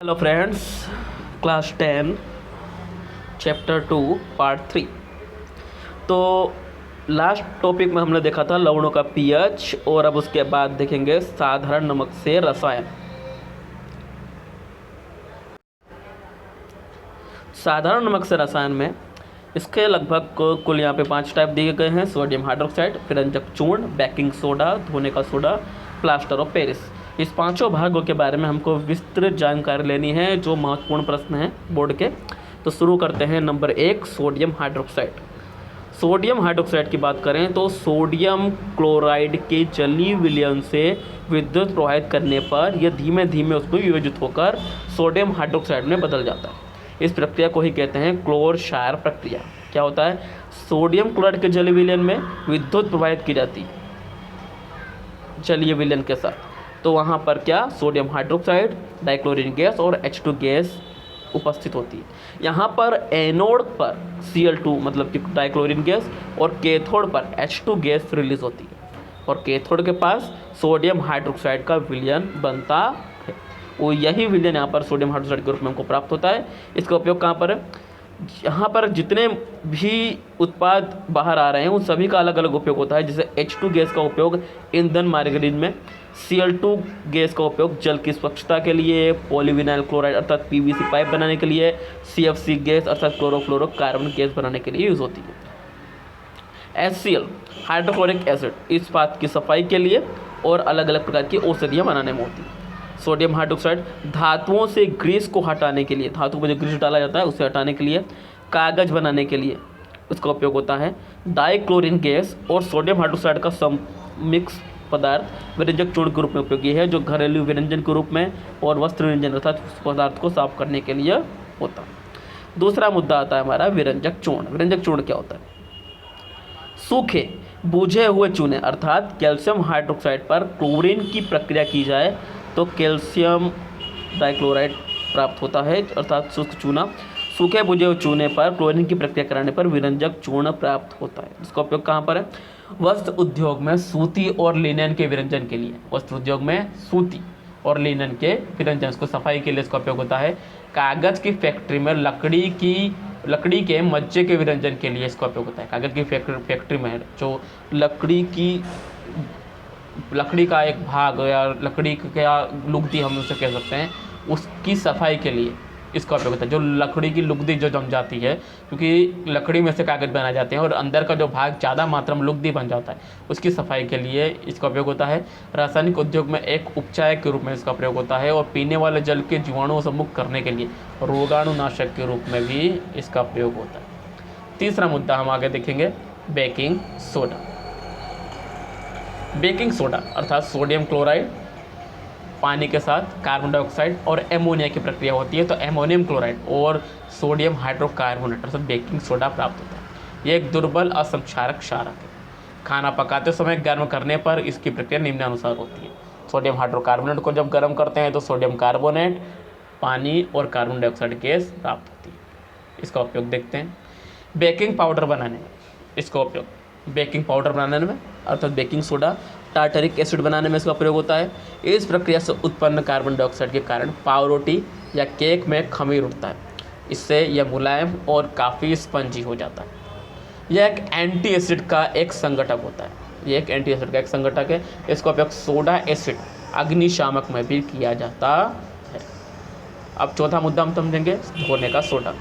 Hello friends, class 10 chapter 2 part 3। तो last topic में हमने देखा था लवणों का पीएच, और अब उसके बाद देखेंगे साधारण नमक से रसायन। साधारण नमक से रसायन में इसके लगभग कुल यहाँ पे 5 टाइप दिए गए हैं: सोडियम हाइड्रोक्साइड, विरंजक चूर्ण, बेकिंग सोडा, धोने का सोडा, प्लास्टर ऑफ पेरिस। इस पांचों भागों के बारे में हमको विस्तृत जानकारी लेनी है, जो महत्वपूर्ण प्रश्न हैं बोर्ड के। तो शुरू करते हैं। Number 1, sodium hydroxide. Sodium hydroxide की बात करें तो सोडियम क्लोराइड के जलीय विलयन से विद्युत प्रवाहित करने पर यह धीमे धीमे उसमें वियोजित होकर सोडियम हाइड्रोक्साइड में बदल जाता है। इस प्रक्रिया को ही कहते हैं क्लोर-शायर प्रक्रिया। क्या होता है? सोडियम क्लोराइड के जलीय विलयन में विद्युत प्रवाहित की जाती है जलीय विलयन के साथ। तो वहाँ पर क्या, सोडियम हाइड्रोक्साइड, डाइक्लोरीन गैस और H2 गैस उपस्थित होती है। यहाँ पर एनोड पर Cl2 मतलब कि डाइक्लोरीन गैस और कैथोड पर H2 गैस रिलीज होती है, और कैथोड के पास सोडियम हाइड्रोक्साइड का विलयन बनता है। वो यही विलयन यहाँ पर सोडियम हाइड्रोक्साइड के रूप में हमको प्राप्त होता है। इसका उपयोग कहाँ पर है? यहाँ पर जितने भी उत्पाद बाहर आ रहे हैं उन सभी का अलग अलग उपयोग होता है। जैसे H2 गैस का उपयोग ईंधन मार्गरीन में, Cl2 गैस का उपयोग जल की स्वच्छता के लिए, पॉलीविनाइल क्लोराइड अर्थात PVC पाइप बनाने के लिए, CFC गैस अर्थात क्लोरोफ्लोरोकार्बन गैस बनाने के लिए यूज़ होती है। HCl हाइड्रोक्लोरिक एसिड इस्पात की सफाई के लिए और अलग अलग प्रकार की औषधियाँ बनाने में होती है। सोडियम हाइड्रोक्साइड धातुओं से ग्रीस को हटाने के लिए, धातु में जो ग्रीस डाला जाता है उसे हटाने के लिए, कागज बनाने के लिए उसका उपयोग होता है। डाइक्लोरीन गैस और सोडियम हाइड्रोक्साइड का मिक्स पदार्थ विरंजक चूर्ण के रूप में उपयोगी है, जो घरेलू विरंजन के रूप में और वस्त्र विरंजन अर्थात उस पदार्थ को साफ करने के लिए होता है। दूसरा मुद्दा आता है हमारा विरंजक चूर्ण। विरंजक चूर्ण क्या होता है? सूखे बुझे हुए चूने अर्थात कैल्शियम हाइड्रोक्साइड पर क्लोरीन की प्रक्रिया की जाए तो कैल्शियम डाइक्लोराइड प्राप्त होता है, अर्थात शुष्क चूना। सूखे बुझे हुए चूने पर क्लोरीन की प्रक्रिया कराने पर विरंजक चूर्ण प्राप्त होता है। इसका उपयोग कहाँ पर है? वस्त्र उद्योग में सूती और लिनन के विरंजन के लिए, वस्त्र उद्योग में सूती और लिनन के विरंजन, इसको सफाई के लिए इसका उपयोग होता है। कागज़ की फैक्ट्री में लकड़ी के मज्जे के विरंजन के लिए इसका उपयोग होता है। कागज़ की फैक्ट्री में जो लकड़ी का एक भाग या लकड़ी का लुगदी हम उसे कह सकते हैं, उसकी सफाई के लिए इसका उपयोग होता है। जो लकड़ी की लुगदी जो जम जाती है, क्योंकि लकड़ी में से कागज़ बनाए जाते हैं और अंदर का जो भाग ज़्यादा मात्रा में लुगदी बन जाता है, उसकी सफाई के लिए इसका उपयोग होता है। रासायनिक उद्योग में एक उपचार के रूप में इसका प्रयोग होता है, और पीने वाले जल के जीवाणुओं से मुक्त करने के लिए रोगाणुनाशक के रूप में भी इसका प्रयोग होता है। तीसरा मुद्दा हम आगे देखेंगे, बेकिंग सोडा। बेकिंग सोडा अर्थात सोडियम क्लोराइड पानी के साथ कार्बन डाइऑक्साइड और एमोनिया की प्रक्रिया होती है, तो एमोनियम क्लोराइड और सोडियम हाइड्रोकार्बोनेट अर्थात बेकिंग सोडा प्राप्त होता है। यह एक दुर्बल असंक्षारक क्षारक है। खाना पकाते समय गर्म करने पर इसकी प्रक्रिया निम्नानुसार होती है। सोडियम हाइड्रोकार्बोनेट को जब गर्म करते हैं तो सोडियम कार्बोनेट, पानी और कार्बन डाइऑक्साइड गैस प्राप्त होती है। इसका उपयोग देखते हैं। बेकिंग पाउडर बनाने में इसका उपयोग, बेकिंग पाउडर बनाने में अर्थात बेकिंग सोडा, टार्टरिक एसिड बनाने में इसका प्रयोग होता है। इस प्रक्रिया से उत्पन्न कार्बन डाइऑक्साइड के कारण पावरोटी या केक में खमीर उठता है। इससे यह मुलायम और काफ़ी स्पंजी हो जाता है। यह एक एंटी एसिड का एक संघटक होता है। इसका उपयोग सोडा एसिड अग्निशामक में भी किया जाता है। अब चौथा मुद्दा हम समझेंगे, धोने का सोडा।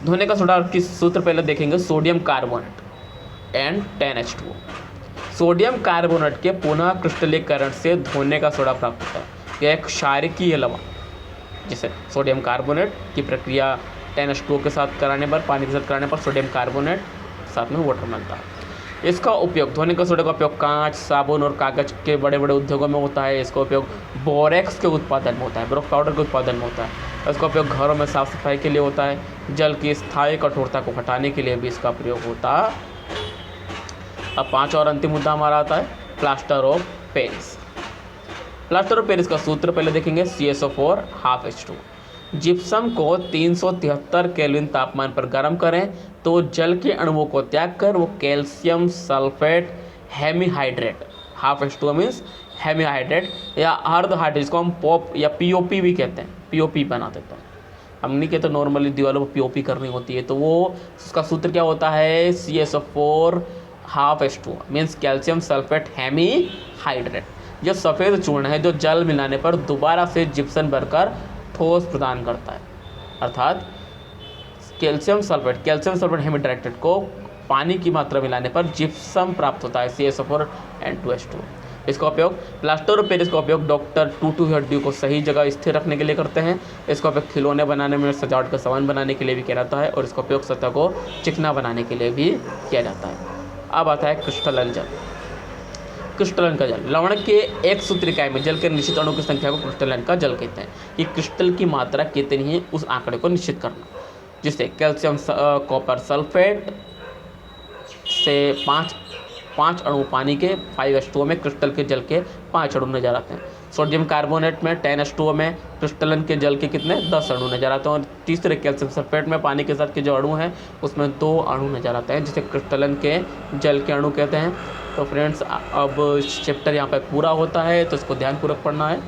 धोने का सोडा की सूत्र पहले देखेंगे, sodium carbonate and 10H2O। Sodium carbonate के पुनः क्रिस्टलीकरण से धोने का सोडा प्राप्त होता है। यह एक क्षारकीय लवण, जिसे सोडियम कार्बोनेट की प्रक्रिया 10H2O के साथ कराने पर, पानी के साथ कराने पर सोडियम कार्बोनेट साथ में वाटर मिलता है। इसका उपयोग, धोने का सोडा का उपयोग कांच, साबुन और कागज के बड़े बड़े उद्योगों में होता है। इसका उपयोग बोरेक्स के उत्पादन में होता है, बोरेक्स पाउडर के उत्पादन में होता है। इसका उपयोग घरों में साफ सफाई के लिए होता है। जल की स्थायी कठोरता को हटाने के लिए भी इसका प्रयोग होता है। अब 5 और अंतिम मुद्दा हमारा आता है, plaster of Paris. Plaster of Paris का सूत्र पहले देखेंगे, CSO4 हाफ H2। जिप्सम को 373 केल्विन तापमान पर गर्म करें तो जल के अणुओं को त्याग कर वो calcium sulphate hemihydrate, half H2O means hemihydrate या अर्ध हाइड्रेट, जिसको हम पॉप या पीओपी भी कहते हैं, पीओपी बना देता है। हम नहीं कहते नॉर्मली दीवारों पर पीओपी करनी होती है, तो वो उसका सूत्र क्या होता है, CaSO4 half H2O means calcium sulphate hemihydrate. जो सफ़ेद चूर्ण है जो जल मिलाने पर दोबारा से जिप्सम भरकर ठोस प्रदान करता है, अर्थात कैल्शियम सल्फेट हेमीहाइड्रेट को पानी की मात्रा मिलाने पर जिप्सम प्राप्त होता है, CaSO4 N2H2। इसका उपयोग प्लास्टर और पेरिस का उपयोग डॉक्टर टूटी हुई हड्डियों को सही जगह स्थिर रखने के लिए करते हैं। इसका उपयोग खिलौने बनाने में, सजावट का सामान बनाने के लिए भी किया जाता है, और इसका उपयोग सतह को चिकना बनाने के लिए भी किया जाता है। अब आता है क्रिस्टलन जल। क्रिस्टलन का जल, लवण के एक सूत्री इकाई में जल के निश्चित अणु की संख्या को क्रिस्टलन का जल कहते हैं। ये क्रिस्टल की मात्रा कितनी है उस आंकड़े को निश्चित करना, जिससे कैल्शियम कॉपर सल्फेट से पाँच अणु पानी के 5H2O में क्रिस्टल के जल के 5 अणु नजर आते हैं। सोडियम कार्बोनेट में 10H2O में क्रिस्टलन के जल के कितने 10 अणु नजर आते हैं। और तीसरे कैल्शियम सल्फेट में पानी के साथ के जो अणु हैं उसमें 2 अणु नजर आते हैं, जिसे क्रिस्टलन के जल के अणु कहते हैं। तो फ्रेंड्स अब चैप्टर यहाँ पर पूरा होता है, तो इसको ध्यानपूर्वक पढ़ना है।